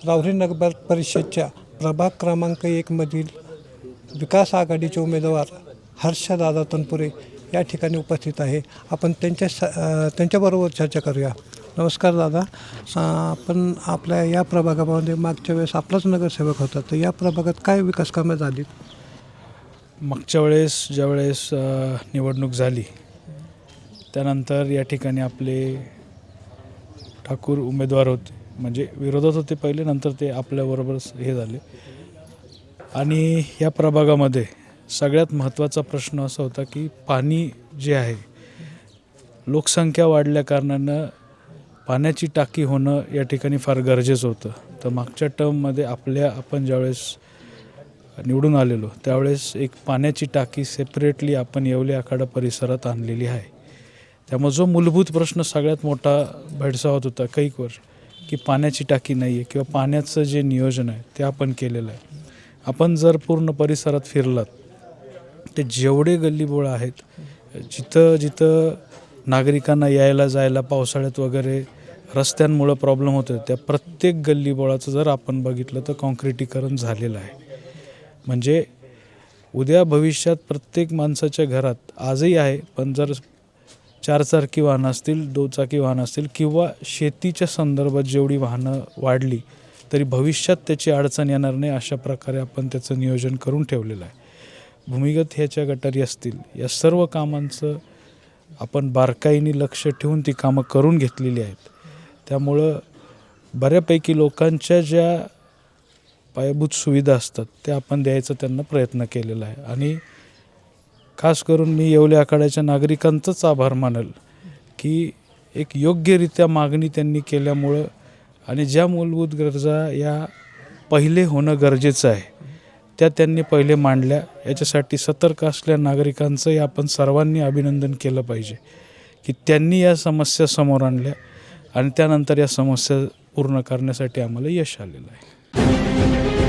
राहुरी नगर परिषदच्या प्रभाग क्रमांक 1 मधील विकास आघाडीचे उमेदवार हर्षदादा तनपुरे या ठिकाणी उपस्थित आहे. आपण त्यांच्याबरोबर चर्चा करूया. नमस्कार दादा. आपण आपल्या या प्रभागामध्ये मागच्या वेळेस आपलाच नगरसेवक होता, तर या प्रभागात काय विकास कामं झाली? मागच्या वेळेस ज्यावेळेस निवडणूक झाली त्यानंतर या ठिकाणी आपले ठाकूर उमेदवार होते, म्हणजे विरोधात होते पहिले, नंतर ते आपल्याबरोबरच हे झाले. आणि या प्रभागामध्ये सगळ्यात महत्त्वाचा प्रश्न असा होता की पाणी जे आहे, लोकसंख्या वाढल्या कारणानं पाण्याची टाकी होणं या ठिकाणी फार गरजेचं होतं. तर मागच्या टर्ममध्ये आपण ज्यावेळेस निवडून आलेलो त्यावेळेस एक पाण्याची टाकी सेपरेटली आपण येवले आखाडा परिसरात आणलेली आहे. त्यामुळे जो मूलभूत प्रश्न सगळ्यात मोठा भेडसावत होता कैक वर्ष की पाण्याची टाकी नाही आहे किंवा पाण्याचं जे नियोजन आहे ते आपण केलेलं आहे. आपण जर पूर्ण परिसरात फिरलात ते जेवढे गल्लीबोळं आहेत, जिथं नागरिकांना यायला जायला पावसाळ्यात वगैरे रस्त्यांमुळं प्रॉब्लेम होतो, त्या प्रत्येक गल्लीबोळाचं जर आपण बघितलं तर कॉन्क्रिटीकरण झालेलं आहे. म्हणजे उद्या भविष्यात प्रत्येक माणसाच्या घरात आजही आहे, पण जर 4 चाकी वाहनं असतील, 2 चाकी वाहनं असतील किंवा शेतीच्या संदर्भात जेवढी वाहनं वाढली तरी भविष्यात त्याची अडचण येणार नाही, अशा प्रकारे आपण त्याचं नियोजन करून ठेवलेलं आहे. भूमिगत ह्याच्या गटारी असतील, या सर्व कामांचं आपण बारकाईने लक्ष ठेवून ती कामं करून घेतलेली आहेत. त्यामुळं बऱ्यापैकी लोकांच्या ज्या पायाभूत सुविधा असतात त्या आपण द्यायचा त्यांना प्रयत्न केलेला आहे. आणि खास करून मी येवले आखाड्याच्या नागरिकांचंच आभार मानेल की एक योग्यरित्या मागणी त्यांनी केल्यामुळं आणि ज्या मूलभूत गरजा या पहिले होणं गरजेचं आहे त्या त्यांनी पहिले मांडल्या. याच्यासाठी सतर्क असलेल्या नागरिकांचंही आपण सर्वांनी अभिनंदन केलं पाहिजे की त्यांनी या समस्या समोर आणल्या आणि त्यानंतर या समस्या पूर्ण करण्यासाठी आम्हाला यश आलेलं आहे.